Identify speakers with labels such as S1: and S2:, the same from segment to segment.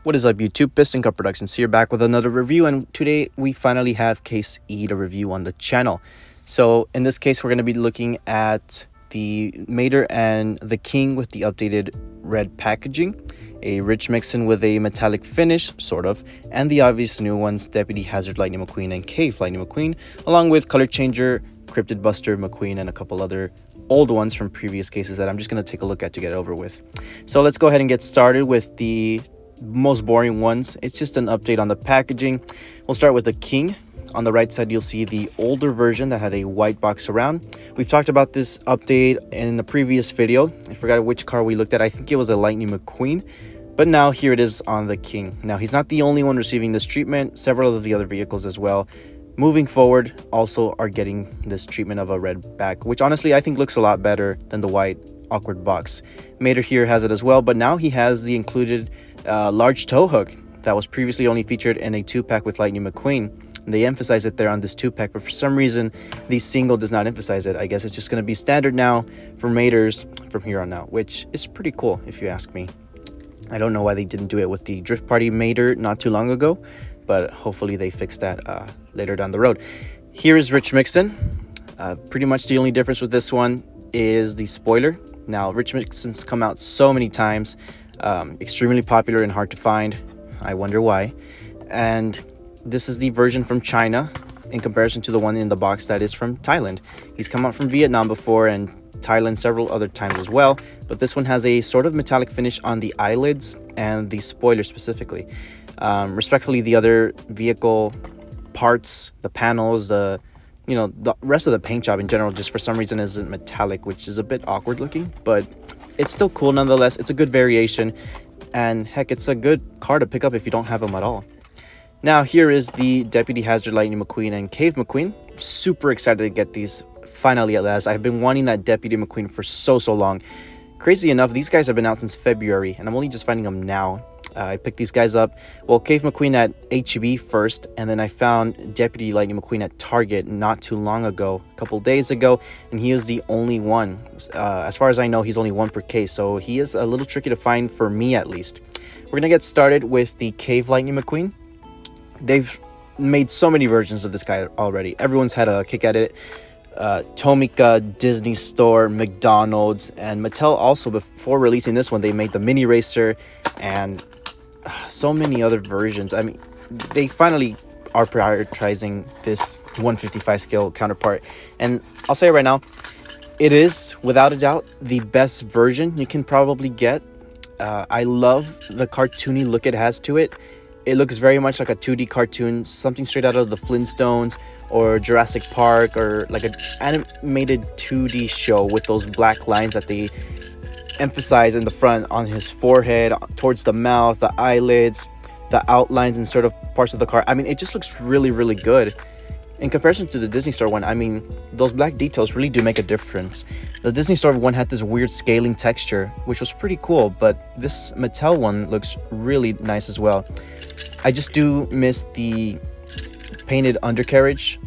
S1: What is up, YouTube? Piston Cup Productions here, back with another review, and today we finally have Case E to review on the channel. So in this case, we're going to be looking at the Mater and the King with the updated red packaging, a rich Mixin with a metallic finish, sort of, and the obvious new ones, Deputy Hazard Lightning McQueen and Cave Lightning McQueen, along with Color Changer, Crypted Buster McQueen, and a couple other old ones from previous cases that I'm just going to take a look at to get it over with. So let's go ahead and get started with the most boring ones. It's just an update on the packaging. We'll start with the King. On the right side, you'll see the older version that had a white box around. We've talked about this update in the previous video. I forgot which car we looked at. I think it was a Lightning McQueen, but now here it is on the King. Now, he's not the only one receiving this treatment. Several of the other vehicles as well, moving forward, also are getting this treatment of a red back, which honestly I think looks a lot better than the white awkward box. Mater here has it as well, but now he has the included large tow hook that was previously only featured in a 2-pack with Lightning McQueen. And they emphasize it there on this 2-pack, but for some reason the single does not emphasize it. I guess it's just going to be standard now for Maters from here on out, which is pretty cool if you ask me. I don't know why they didn't do it with the Drift Party Mater not too long ago, but hopefully they fix that later down the road. Here is Rich Mixin. Pretty much the only difference with this one is the spoiler. Now, Rich Mixins come out so many times, extremely popular and hard to find. I wonder why. And this is the version from China in comparison to the one in the box that is from Thailand. He's come out from Vietnam before and Thailand several other times as well, but this one has a sort of metallic finish on the eyelids and the spoiler specifically. Respectfully, the other vehicle parts, the panels, the rest of the paint job in general just for some reason isn't metallic, which is a bit awkward looking, but it's still cool nonetheless. It's a good variation, and heck, it's a good car to pick up if you don't have them at all. Now here is the Deputy Hazard Lightning McQueen and Cave McQueen. Super excited to get these finally at last. I've been wanting that Deputy McQueen for so long. Crazy enough, these guys have been out since February and I'm only just finding them now. I picked these guys up, well, Cave McQueen at HEB first, and then I found Deputy Lightning McQueen at Target not too long ago, a couple days ago, and he was the only one. As far as I know, he's only one per case, so he is a little tricky to find for me at least. We're gonna get started with the Cave Lightning McQueen. They've made so many versions of this guy already. Everyone's had a kick at it. Tomica, Disney Store, McDonald's, and Mattel also, before releasing this one, they made the Mini Racer and so many other versions. I mean, they finally are prioritizing this 155 scale counterpart, and I'll say it right now, it is without a doubt the best version you can probably get. I love the cartoony look it has to it. It looks very much like a 2D cartoon, something straight out of the Flintstones or Jurassic Park, or like an animated 2D show with those black lines that they emphasize in the front on his forehead, towards the mouth, the eyelids, the outlines and sort of parts of the car. I mean, it just looks really good. In comparison to the Disney Store one, I mean, those black details really do make a difference. The Disney Store one had this weird scaling texture, which was pretty cool, but this Mattel one looks really nice as well. I just do miss the painted undercarriage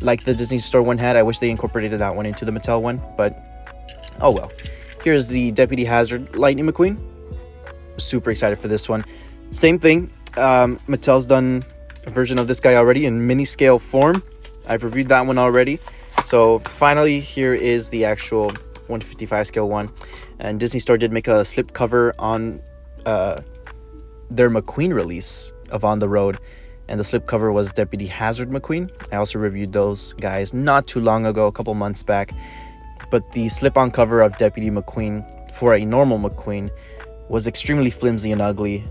S1: like the Disney Store one had. I wish they incorporated that one into the Mattel one, but oh well. Here's the Deputy Hazard Lightning McQueen. Super excited for this one. Same thing. Mattel's done a version of this guy already in mini scale form. I've reviewed that one already. So finally, here is the actual 155 scale one. And Disney Store did make a slip cover on their McQueen release of On the Road. And the slip cover was Deputy Hazard McQueen. I also reviewed those guys not too long ago, a couple months back. But the slip-on cover of Deputy McQueen for a normal McQueen was extremely flimsy and ugly.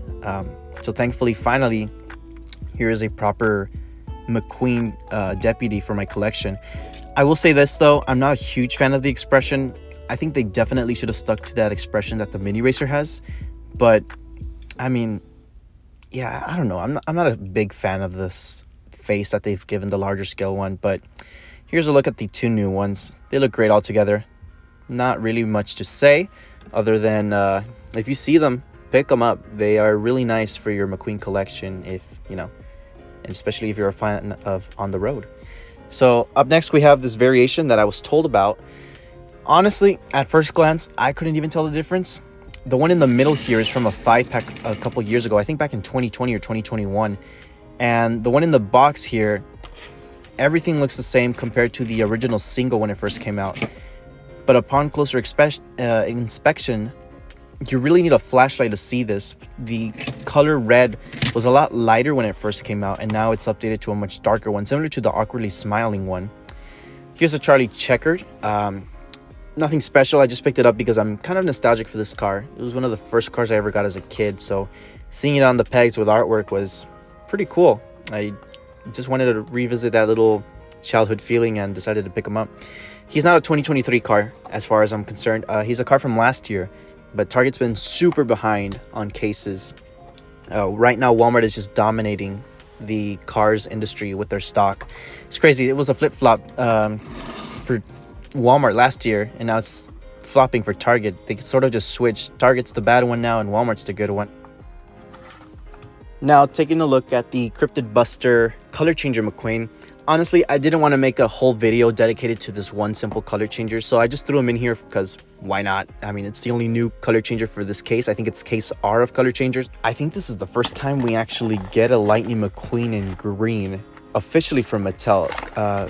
S1: So thankfully, finally, here is a proper McQueen Deputy for my collection. I will say this though, I'm not a huge fan of the expression. I think they definitely should have stuck to that expression that the Mini Racer has. But, I mean, yeah, I don't know. I'm not a big fan of this face that they've given the larger scale one, but here's a look at the two new ones. They look great all together. Not really much to say other than if you see them, pick them up. They are really nice for your McQueen collection, if you know, and especially if you're a fan of On the Road. So up next we have this variation that I was told about. Honestly, at first glance, I couldn't even tell the difference. The one in the middle here is from a 5-pack a couple years ago, I think back in 2020 or 2021. And the one in the box here, everything looks the same compared to the original single when it first came out. But upon closer inspection, you really need a flashlight to see this. The color red was a lot lighter when it first came out, and now it's updated to a much darker one, similar to the awkwardly smiling one. Here's a Charlie checkered. Nothing special. I just picked it up because I'm kind of nostalgic for this car. It was one of the first cars I ever got as a kid, so seeing it on the pegs with artwork was pretty cool. I just wanted to revisit that little childhood feeling and decided to pick him up. He's not a 2023 car as far as I'm concerned. He's a car from last year, but Target's been super behind on cases. Right now, Walmart is just dominating the cars industry with their stock. It's crazy. It was a flip-flop for Walmart last year, and now it's flopping for Target. They sort of just switched. Target's the bad one now, and Walmart's the good one. Now, taking a look at the Crypted Buster color changer McQueen. Honestly, I didn't want to make a whole video dedicated to this one simple color changer, so I just threw him in here because why not? I mean, it's the only new color changer for this case. I think it's case R of color changers. I think this is the first time we actually get a Lightning McQueen in green officially from Mattel.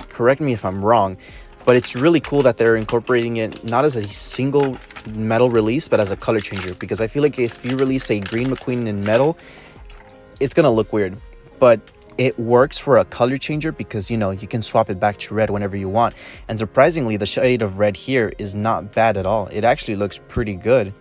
S1: Correct me if I'm wrong, but it's really cool that they're incorporating it not as a single metal release, but as a color changer, because I feel like if you release a green McQueen in metal, it's gonna look weird. But it works for a color changer because, you know, you can swap it back to red whenever you want. And surprisingly, the shade of red here is not bad at all. It actually looks pretty good.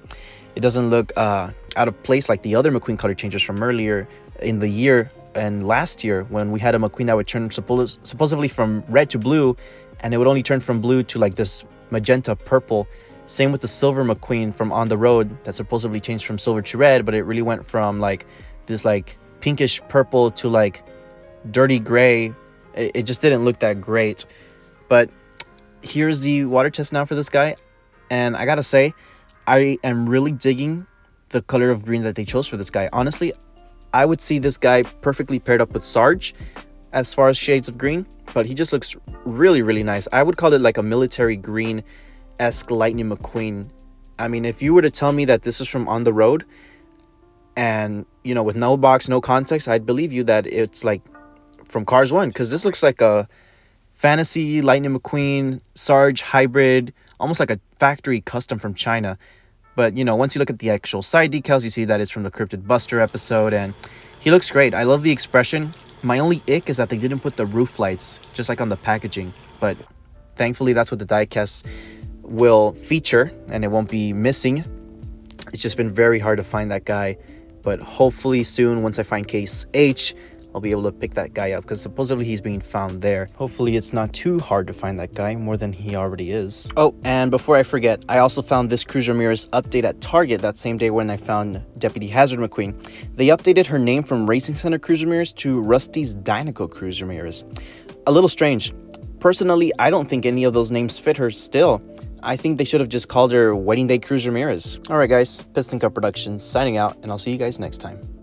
S1: It doesn't look out of place like the other McQueen color changers from earlier in the year and last year, when we had a McQueen that would turn supposedly from red to blue, and it would only turn from blue to like this magenta purple. Same with the silver McQueen from On the Road that supposedly changed from silver to red, but it really went from like this like pinkish purple to like dirty gray. It just didn't look that great. But here's the water test now for this guy, and I gotta say, I am really digging the color of green that they chose for this guy. Honestly, I would see this guy perfectly paired up with Sarge as far as shades of green, but he just looks really, really nice. I would call it like a military green-esque Lightning McQueen. I mean, if you were to tell me that this is from On the Road and, you know, with no box, no context, I'd believe you that it's like from Cars 1, because this looks like a fantasy Lightning McQueen Sarge hybrid, almost like a factory custom from China. But, you know, once you look at the actual side decals, you see that it's from the Crypted Buster episode, and he looks great. I love the expression. My only ick is that they didn't put the roof lights, just like on the packaging. But thankfully, that's what the diecast will feature, and it won't be missing. It's just been very hard to find that guy. But hopefully soon, once I find case H, I'll be able to pick that guy up, because supposedly he's being found there. Hopefully it's not too hard to find that guy, more than he already is. Oh, and before I forget, I also found this Cruz Ramirez update at Target that same day when I found Deputy Hazard McQueen. They updated her name from Racing Center Cruz Ramirez to Rusty's Dynaco Cruz Ramirez. A little strange. Personally, I don't think any of those names fit her still. I think they should have just called her Wedding Day Cruz Ramirez. Alright guys, Piston Cup Productions signing out, and I'll see you guys next time.